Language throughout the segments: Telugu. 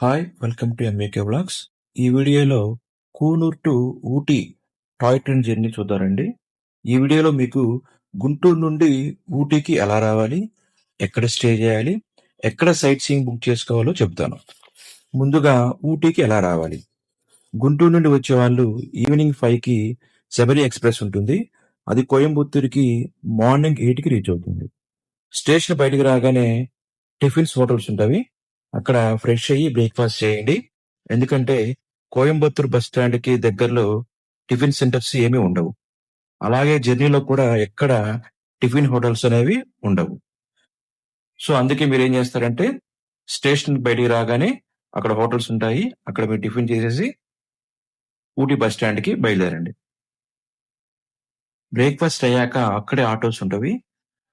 Hi! Welcome to MAK vlogs. ఈ వీడియోలో Coonoor to Ooty toy train journey చూద్దామండి. ఈ వీడియోలో మీకు గుంటూరు నుండి ఊటీకి ఎలా రావాలి, ఎక్కడ స్టే చేయాలి, ఎక్కడ సైట్ సీయింగ్ బుక్ చేసుకోవాలో చెప్తాను. ముందుగా ఊటీకి ఎలా రావాలి. గుంటూరు నుండి వచ్చేవాళ్ళు ఈవినింగ్ 5కి శబరి ఎక్స్ప్రెస్ ఉంటుంది. అది కోయంబత్తూరుకి మార్నింగ్ 8కి రీచ్ అవుతుంది. స్టేషన్ బయటికి రాగానే టిఫిన్స్ హోటల్స్ ఉంటాయి. అక్కడ ఫ్రెష్ అయ్యి బ్రేక్ఫాస్ట్ చేయండి. ఎందుకంటే కోయంబత్తూర్ బస్ స్టాండ్కి దగ్గరలో టిఫిన్ సెంటర్స్ ఏమీ ఉండవు. అలాగే జర్నీలో కూడా ఎక్కడ టిఫిన్ హోటల్స్ అనేవి ఉండవు. సో అందుకే మీరు ఏం చేస్తారంటే స్టేషన్ బయటికి రాగానే అక్కడ హోటల్స్ ఉంటాయి. అక్కడ మీరు టిఫిన్ చేసేసి ఊటీ బస్ స్టాండ్కి బయలుదేరండి. బ్రేక్ఫాస్ట్ అయ్యాక అక్కడే ఆటోస్ ఉంటవి.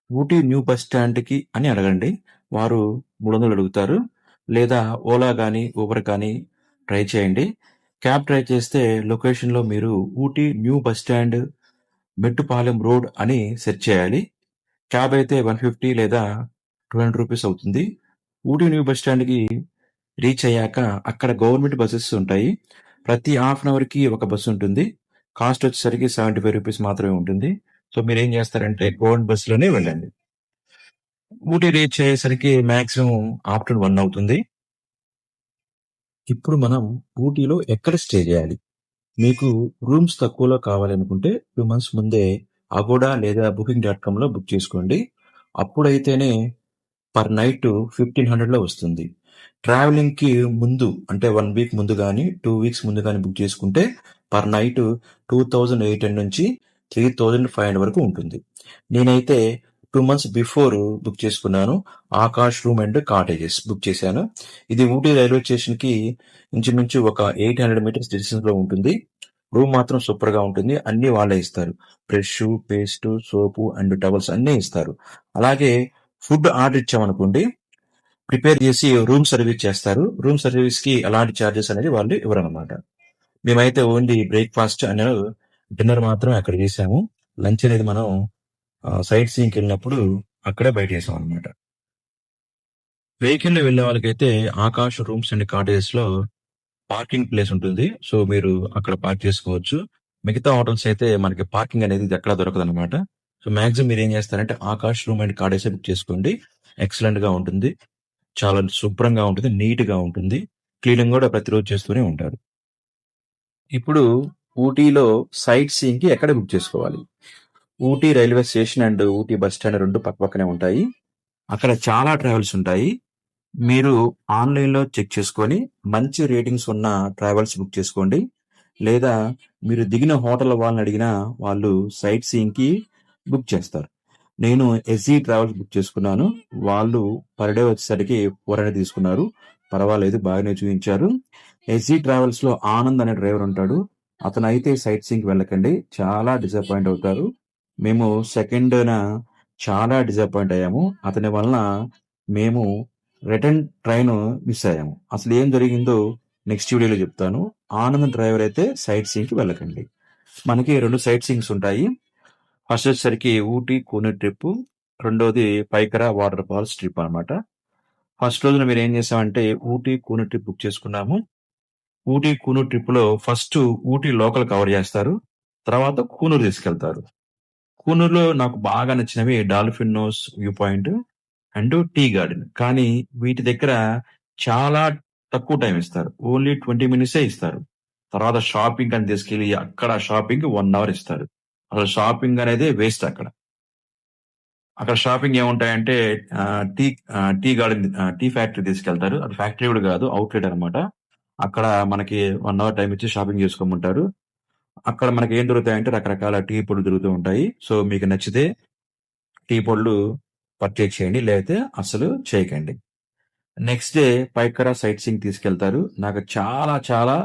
ఊటీ న్యూ బస్ స్టాండ్కి అని అడగండి. వారు 300 అడుగుతారు. లేదా ఓలా కానీ ఊబర్ కానీ ట్రై చేయండి. క్యాబ్ ట్రై చేస్తే లొకేషన్లో మీరు Ooty new bus stand Mettupalayam road అని సెర్చ్ చేయాలి. క్యాబ్ అయితే 150 లేదా 200 రూపీస్ అవుతుంది. ఊటీ న్యూ బస్ స్టాండ్కి రీచ్ అయ్యాక అక్కడ గవర్నమెంట్ బస్సెస్ ఉంటాయి. ప్రతి హాఫ్ అన్ అవర్కి ఒక బస్సు ఉంటుంది. కాస్ట్ వచ్చేసరికి 75 రూపీస్ మాత్రమే ఉంటుంది. సో మీరు ఏం చేస్తారంటే గవర్నమెంట్ బస్సులోనే వెళ్ళండి. ఊటీ రీచ్ అయ్యేసరికి మాక్సిమం ఆఫ్టర్నూన్ 1 అవుతుంది. ఇప్పుడు మనం ఊటీలో ఎక్కడ స్టే చేయాలి. మీకు రూమ్స్ తక్కువలో కావాలనుకుంటే 2 మంత్స్ ముందే అగోడా లేదా booking.comలో బుక్ చేసుకోండి. అప్పుడైతేనే పర్ నైట్ 1500లో వస్తుంది. ట్రావెలింగ్కి ముందు అంటే 1 వీక్ ముందు కానీ 2 వీక్స్ ముందు కానీ బుక్ చేసుకుంటే పర్ నైట్ 2800 నుంచి 3500 వరకు ఉంటుంది. నేనైతే 2 మంత్స్ బిఫోర్ బుక్ చేసుకున్నాను. Akash room and cottages book చేశాను. ఇది ఊటీ రైల్వే స్టేషన్కి ఇంచుమించు ఒక 800 మీటర్స్ డిస్టెన్స్లో ఉంటుంది. రూమ్ మాత్రం సూపర్గా ఉంటుంది. అన్నీ వాళ్ళే ఇస్తారు. Brush, paste, soap and towels అన్నీ ఇస్తారు. అలాగే ఫుడ్ ఆర్డర్ ఇచ్చామనుకోండి, ప్రిపేర్ చేసి రూమ్ సర్వీస్ చేస్తారు. రూమ్ సర్వీస్కి ఎలాంటి ఛార్జెస్ అనేది వాళ్ళు ఇవ్వరనమాట. మేమైతే ఓన్లీ బ్రేక్ఫాస్ట్ అండ్ డిన్నర్ మాత్రం అక్కడ చేసాము. లంచ్ అనేది మనం సైట్ సీయింగ్కి వెళ్ళినప్పుడు అక్కడే బయట చేసాం అనమాట. వెహికల్లో వెళ్ళే వాళ్ళకైతే ఆకాష్ రూమ్స్ అండ్ కాటేజెస్ లో పార్కింగ్ ప్లేస్ ఉంటుంది. సో మీరు అక్కడ పార్క్ చేసుకోవచ్చు. మిగతా హోటల్స్ అయితే మనకి పార్కింగ్ అనేది ఎక్కడా దొరకదు అనమాట. సో మాక్సిమం మీరు ఏం చేస్తారంటే Akash room and cottages book చేసుకోండి. ఎక్సలెంట్ గా ఉంటుంది. చాలా శుభ్రంగా ఉంటుంది, నీట్ గా ఉంటుంది. క్లీనింగ్ కూడా ప్రతిరోజు చేస్తూనే ఉంటారు. ఇప్పుడు ఊటీలో సైట్ సీయింగ్ కి ఎక్కడ బుక్ చేసుకోవాలి. Ooty railway station and Ooty bus stand రెండు పక్కపక్కనే ఉంటాయి. అక్కడ చాలా ట్రావెల్స్ ఉంటాయి. మీరు ఆన్లైన్లో చెక్ చేసుకొని మంచి రేటింగ్స్ ఉన్న ట్రావెల్స్ బుక్ చేసుకోండి. లేదా మీరు దిగిన హోటల్ వాళ్ళని అడిగినా వాళ్ళు సైట్ సీయింగ్ కి బుక్ చేస్తారు. నేను ఎస్జీ ట్రావెల్స్ బుక్ చేసుకున్నాను. వాళ్ళు పర్ డే వచ్చేసరికి 400 తీసుకున్నారు. పర్వాలేదు, బాగానే చూపించారు. ఎస్జీ ట్రావెల్స్ లో ఆనంద్ అనే డ్రైవర్ ఉంటాడు. అతను అయితే సైట్ సీయింగ్ వెళ్ళకండి, చాలా డిసప్పాయింట్ అవుతారు. మేము సెకండ్ చాలా డిసప్పాయింట్ అయ్యాము. అతని వలన మేము రిటర్న్ ట్రైన్ మిస్ అయ్యాము. అసలు ఏం జరిగిందో నెక్స్ట్ వీడియోలో చెప్తాను. ఆనంద్ డ్రైవర్ అయితే సైట్ సీయింగ్ కి వెళ్ళకండి. మనకి 2 సైట్ సీయింగ్స్ ఉంటాయి. ఫస్ట్ వచ్చేసరికి ఊటీ కూనూర్ ట్రిప్, రెండోది పైకరా వాటర్ ఫాల్స్ ట్రిప్ అనమాట. ఫస్ట్ రోజున మీరు ఏం చేసామంటే ఊటీ కూనూర్ ట్రిప్ బుక్ చేసుకున్నాము. ఊటీ కూనూర్ ట్రిప్ లో ఫస్ట్ ఊటీ లోకల్ కవర్ చేస్తారు. తర్వాత కూనూరు తీసుకెళ్తారు. కూనూరులో నాకు బాగా నచ్చినవి dolphin nose view point and tea garden. కానీ వీటి దగ్గర చాలా తక్కువ టైం ఇస్తారు. ఓన్లీ 20 మినిట్సే ఇస్తారు. తర్వాత షాపింగ్ అని తీసుకెళ్లి అక్కడ షాపింగ్ 1 అవర్ ఇస్తారు. అసలు షాపింగ్ అనేది వేస్ట్ అక్కడ. అక్కడ షాపింగ్ ఏముంటాయంటే tea tea garden, tea factory తీసుకెళ్తారు. అది ఫ్యాక్టరీ కూడా కాదు, అవుట్లెట్ అనమాట. అక్కడ మనకి 1 అవర్ టైం ఇచ్చి షాపింగ్ చేసుకోమంటారు. అక్కడ మనకి ఏం దొరుకుతాయంటే రకరకాల టీ పొడులు దొరుకుతూ ఉంటాయి. సో మీకు నచ్చితే టీ పొడులు పర్చేజ్ చేయండి, లేకపోతే అసలు చేయకండి. Next day Pykara sight seeing తీసుకెళ్తారు. నాకు చాలా చాలా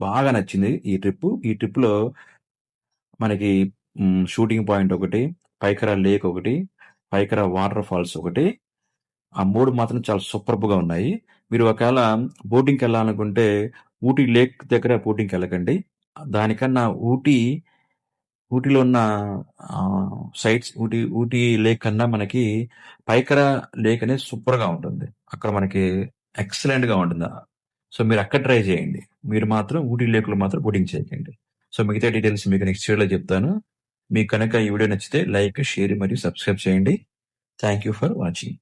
బాగా నచ్చింది ఈ ట్రిప్. ఈ ట్రిప్ లో మనకి షూటింగ్ పాయింట్ ఒకటి, పైకరా లేక్ ఒకటి, పైకరా వాటర్ ఫాల్స్ ఒకటి, ఆ 3 మాత్రం చాలా సూపర్బ్ గా ఉన్నాయి. మీరు ఒకవేళ బోటింగ్కి వెళ్ళాలనుకుంటే ఊటీ లేక్ దగ్గర బోటింగ్కి వెళ్ళకండి. దానికన్నా ఊటీలో ఉన్న సైట్స్, ఊటీ లేక్ కన్నా మనకి పైకరా లేక్ అనేది సూపర్ గా ఉంటుంది. అక్కడ మనకి ఎక్సలెంట్ గా ఉంటుంది. సో మీరక్కడ ట్రై చేయండి. మీరు మాత్రం ఊటీ లేక్‌లో మాత్రం బోటింగ్ చేయకండి. సో మిగతా డీటెయిల్స్ మీకు నెక్స్ట్ వీడియోలో చెప్తాను. మీకు కనుక ఈ వీడియో నచ్చితే లైక్, షేర్ మరియు సబ్స్క్రైబ్ చేయండి. Thank you for watching.